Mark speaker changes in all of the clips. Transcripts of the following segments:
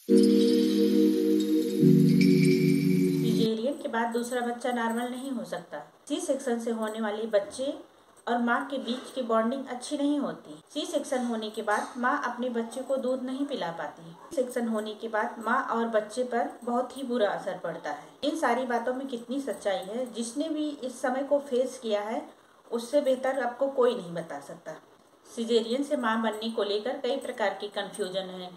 Speaker 1: Caesarean के बाद दूसरा बच्चा नॉर्मल नहीं हो सकता। सी सेक्शन से होने वाले बच्चे और माँ के बीच की बॉन्डिंग अच्छी नहीं होती। सी सेक्शन होने के बाद माँ अपने बच्चे को दूध नहीं पिला पाती। सी सेक्शन होने के बाद माँ और बच्चे पर बहुत ही बुरा असर पड़ता है। इन सारी बातों में कितनी सच्चाई है, जिसने भी इस समय को फेस किया है उससे बेहतर आपको कोई नहीं बता सकता। सिजेरियन से माँ बनने को लेकर कई प्रकार की कंफ्यूजन है।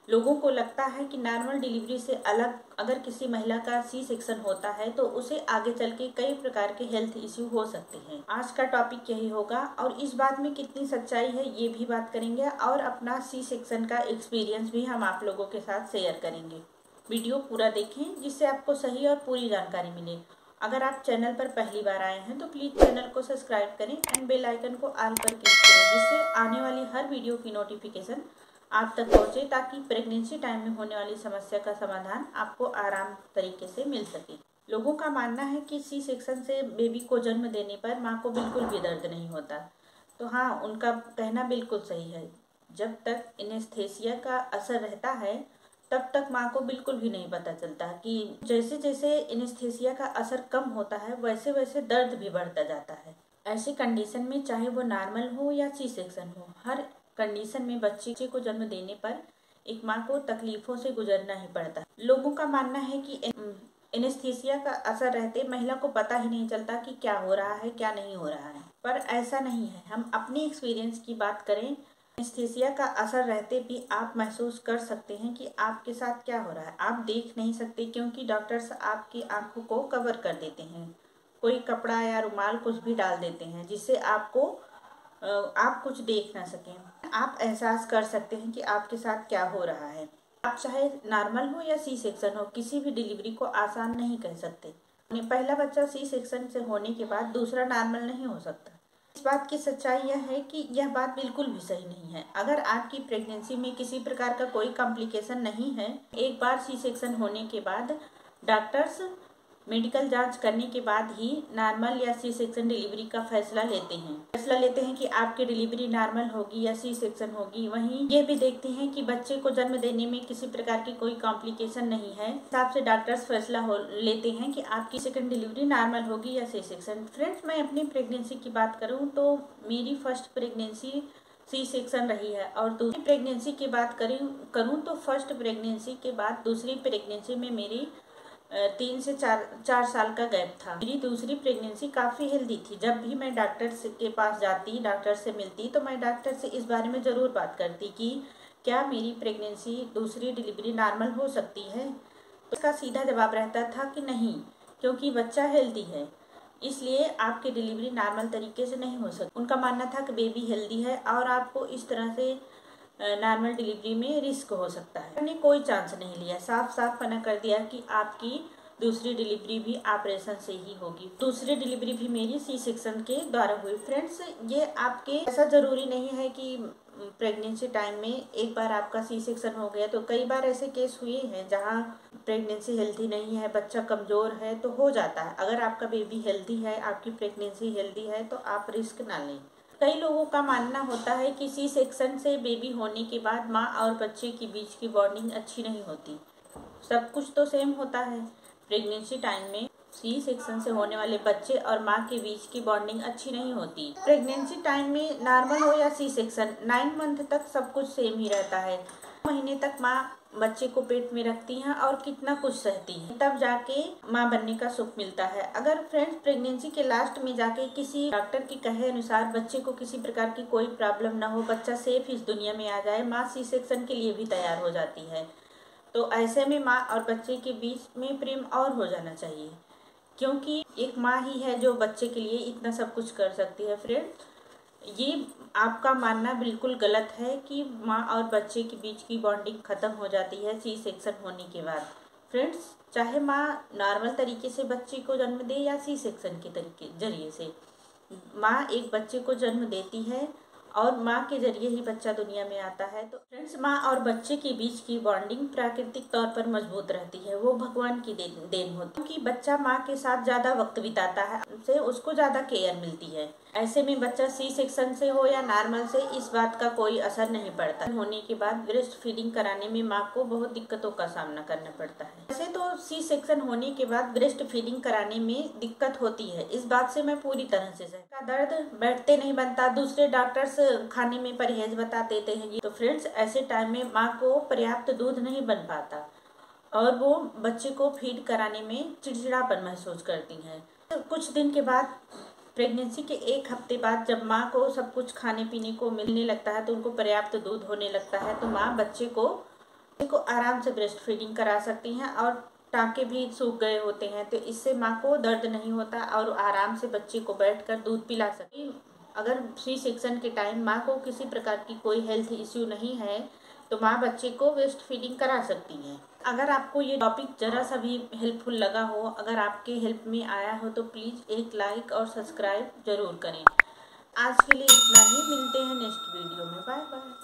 Speaker 1: लोगों को लगता है कि नॉर्मल डिलीवरी से अलग अगर किसी महिला का सी सेक्शन होता है तो उसे आगे चल के कई प्रकार के हेल्थ इश्यू हो सकते हैं। आज का टॉपिक यही होगा और इस बात में कितनी सच्चाई है ये भी बात करेंगे और अपना सी सेक्शन का एक्सपीरियंस भी हम आप लोगों के साथ शेयर करेंगे। वीडियो पूरा देखें जिससे आपको सही और पूरी जानकारी मिले। अगर आप चैनल पर पहली बार आए हैं तो प्लीज़ चैनल को सब्सक्राइब करें एंड बेल आइकन को ऑल पर क्लिक करें, जिससे आने वाली हर वीडियो की नोटिफिकेशन आप तक पहुंचे, ताकि प्रेगनेंसी टाइम में होने वाली समस्या का समाधान आपको आराम तरीके से मिल सके। लोगों का मानना है कि सी सेक्शन से बेबी को जन्म देने पर माँ को बिल्कुल भी दर्द नहीं होता। तो हाँ, उनका कहना बिल्कुल सही है। जब तक एनेस्थेसिया का असर रहता है तब तक माँ को बिल्कुल भी नहीं पता चलता कि जैसे जैसे एनेस्थेसिया का असर कम होता है वैसे वैसे दर्द भी बढ़ता जाता है। ऐसी कंडीशन में चाहे वो नॉर्मल हो या सी सेक्शन हो, हर कंडीशन में बच्चे को जन्म देने पर एक माँ को तकलीफों से गुजरना ही पड़ता है। लोगों का मानना है कि एनेस्थीसिया का असर रहते महिला को पता ही नहीं चलता कि क्या हो रहा है क्या नहीं हो रहा है, पर ऐसा नहीं है। हम अपनी एक्सपीरियंस की बात करें, एनेस्थीसिया का असर रहते भी आप महसूस कर सकते हैं कि आपके साथ क्या हो रहा है। आप देख नहीं सकते क्योंकि डॉक्टर्स आपकी आंखों को कवर कर देते हैं, कोई कपड़ा या रुमाल कुछ भी डाल देते हैं जिससे आप कुछ देख ना सकें। आप एहसास कर सकते हैं कि आपके साथ क्या हो रहा है। आप चाहे नॉर्मल हो या सी सेक्शन हो, किसी भी डिलीवरी को आसान नहीं कह सकते। पहला बच्चा सी सेक्शन से होने के बाद दूसरा नॉर्मल नहीं हो सकता। इस बात की सच्चाई यह है कि यह बात बिल्कुल भी सही नहीं है। अगर आपकी प्रेगनेंसी में किसी प्रकार का कोई कॉम्प्लिकेशन नहीं है, एक बार सी सेक्शन होने के बाद डॉक्टर्स मेडिकल जांच करने के बाद ही नॉर्मल या सी सेक्शन डिलीवरी का फैसला लेते हैं कि आपकी डिलीवरी नॉर्मल होगी या सी सेक्शन होगी। वहीं ये भी देखते हैं कि बच्चे को जन्म देने में किसी प्रकार की कोई कॉम्प्लिकेशन नहीं है। हिसाब से डॉक्टर्स फैसला लेते हैं कि आपकी सेकंड डिलीवरी नॉर्मल होगी या सी सेक्शन। फ्रेंड्स, मैं अपनी प्रेगनेंसी की बात करूँ तो मेरी फर्स्ट प्रेगनेंसी सी सेक्शन रही है और दूसरी प्रेगनेंसी की बात करूँ तो फर्स्ट प्रेगनेंसी के बाद दूसरी प्रेगनेंसी में मेरी 3 से 4 साल का गैप था। मेरी दूसरी प्रेगनेंसी काफ़ी हेल्दी थी। जब भी मैं डॉक्टर के पास जाती, डॉक्टर से मिलती, तो मैं डॉक्टर से इस बारे में ज़रूर बात करती कि क्या मेरी प्रेगनेंसी दूसरी डिलीवरी नॉर्मल हो सकती है। तो इसका सीधा जवाब रहता था कि नहीं, क्योंकि बच्चा हेल्दी है इसलिए आपकी डिलीवरी नॉर्मल तरीके से नहीं हो सकती। उनका मानना था कि बेबी हेल्दी है और आपको इस तरह से नॉर्मल डिलीवरी में रिस्क हो सकता है। मैंने कोई चांस नहीं लिया, साफ साफ मना कर दिया कि आपकी दूसरी डिलीवरी भी ऑपरेशन से ही होगी। दूसरी डिलीवरी भी मेरी सी सेक्शन के द्वारा हुई। फ्रेंड्स, ये आपके ऐसा ज़रूरी नहीं है कि प्रेगनेंसी टाइम में एक बार आपका सी सेक्शन हो गया तो कई बार ऐसे केस हुए हैं जहाँ प्रेगनेंसी हेल्दी नहीं है, बच्चा कमज़ोर है तो हो जाता है। अगर आपका बेबी हेल्दी है, आपकी प्रेगनेंसी हेल्दी है तो आप रिस्क ना लें। कई लोगों का मानना होता है कि सी सेक्शन से बेबी होने के बाद माँ और बच्चे के बीच की बॉन्डिंग अच्छी नहीं होती। सब कुछ तो सेम होता है। प्रेगनेंसी टाइम में सी सेक्शन से होने वाले बच्चे और माँ के बीच की बॉन्डिंग अच्छी नहीं होती। प्रेगनेंसी टाइम में नॉर्मल हो या सी सेक्शन, 9 मंथ तक सब कुछ सेम ही रहता है। महीने तक माँ बच्चे को पेट में रखती हैं और कितना कुछ सहती है, तब जाके माँ बनने का सुख मिलता है। अगर फ्रेंड्स प्रेगनेंसी के लास्ट में जाके किसी डॉक्टर के कहे अनुसार बच्चे को किसी प्रकार की कोई प्रॉब्लम ना हो, बच्चा सेफ इस दुनिया में आ जाए, माँ सी सेक्शन के लिए भी तैयार हो जाती है। तो ऐसे में माँ और बच्चे के बीच में प्रेम और हो जाना चाहिए, क्योंकि एक माँ ही है जो बच्चे के लिए इतना सब कुछ कर सकती है। फ्रेंड्स, ये आपका मानना बिल्कुल गलत है कि माँ और बच्चे के बीच की बॉन्डिंग ख़त्म हो जाती है सी सेक्शन होने के बाद। फ्रेंड्स, चाहे माँ नॉर्मल तरीके से बच्चे को जन्म दे या सी सेक्शन के जरिए से, माँ एक बच्चे को जन्म देती है और माँ के जरिए ही बच्चा दुनिया में आता है। तो फ्रेंड्स, माँ और बच्चे के बीच की बॉन्डिंग प्राकृतिक तौर पर मजबूत रहती है, वो भगवान की देन होती है, क्योंकि बच्चा माँ के साथ ज़्यादा वक्त बिताता है, उससे उसको ज़्यादा केयर मिलती है। ऐसे में बच्चा सी सेक्शन से हो या नॉर्मल से, इस बात का कोई असर नहीं पड़ता। होने के बाद ब्रेस्ट फीडिंग कराने में माँ को बहुत दिक्कतों का सामना करना पड़ता है। वैसे तो सी सेक्शन होने के बाद ब्रेस्ट फीडिंग कराने में दिक्कत होती है, इस बात से मैं पूरी तरह से सहमत। का दर्द बैठते नहीं बनता, दूसरे डॉक्टर्स खाने में परहेज बता देते हैं। तो फ्रेंड्स, ऐसे टाइम में माँ को पर्याप्त दूध नहीं बन पाता और वो बच्चे को फीड कराने में चिड़चिड़ापन महसूस करती हैं। तो कुछ दिन के बाद, प्रेगनेंसी के 1 हफ्ते बाद, जब माँ को सब कुछ खाने पीने को मिलने लगता है तो उनको पर्याप्त दूध होने लगता है, तो माँ बच्चे को आराम से ब्रेस्ट फीडिंग करा सकती हैं और टाँके भी सूख गए होते हैं, तो इससे माँ को दर्द नहीं होता और आराम से बच्चे को बैठकर दूध पिला सकती। अगर सी सेक्शन के टाइम माँ को किसी प्रकार की कोई हेल्थ इश्यू नहीं है तो माँ बच्चे को ब्रेस्ट फीडिंग करा सकती हैं। अगर आपको ये टॉपिक जरा सा भी हेल्पफुल लगा हो, अगर आपके हेल्प में आया हो, तो प्लीज़ एक लाइक और सब्सक्राइब जरूर करें। आज के लिए इतना ही, मिलते हैं नेक्स्ट वीडियो में। Bye bye.